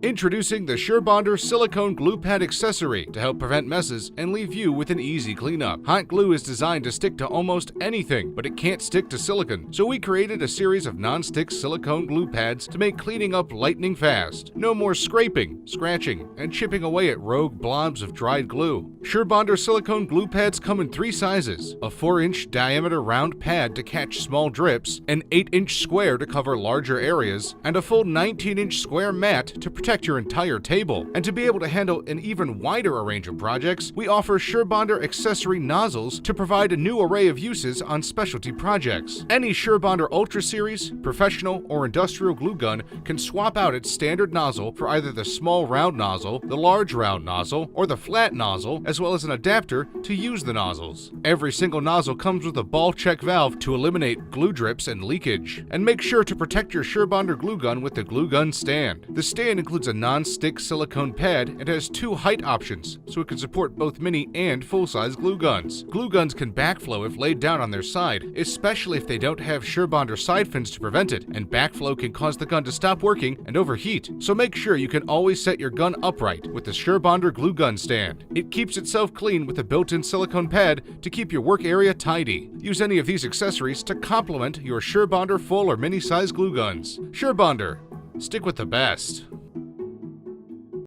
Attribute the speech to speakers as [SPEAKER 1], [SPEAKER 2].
[SPEAKER 1] Introducing the Surebonder silicone glue pad accessory to help prevent messes and leave you with an easy cleanup. Hot glue is designed to stick to almost anything, but it can't stick to silicone, so we created a series of non-stick silicone glue pads to make cleaning up lightning fast. No more scraping, scratching, and chipping away at rogue blobs of dried glue. Surebonder silicone glue pads come in 3 sizes: a 4-inch diameter round pad to catch small drips, an 8-inch square to cover larger areas, and a full 19-inch square mat to protect your entire table. And to be able to handle an even wider range of projects, we offer Surebonder accessory nozzles to provide a new array of uses on specialty projects. Any Surebonder Ultra Series, professional, or industrial glue gun can swap out its standard nozzle for either the small round nozzle, the large round nozzle, or the flat nozzle, as well as an adapter to use the nozzles. Every single nozzle comes with a ball check valve to eliminate glue drips and leakage. And make sure to protect your Surebonder glue gun with the glue gun stand. The stand includes a non-stick silicone pad and has 2 height options, so it can support both mini and full-size glue guns. Glue guns can backflow if laid down on their side, especially if they don't have Surebonder side fins to prevent it, and backflow can cause the gun to stop working and overheat. So make sure you can always set your gun upright with the Surebonder glue gun stand. It keeps itself clean with a built-in silicone pad to keep your work area tidy. Use any of these accessories to complement your Surebonder full or mini-size glue guns. Surebonder, stick with the best.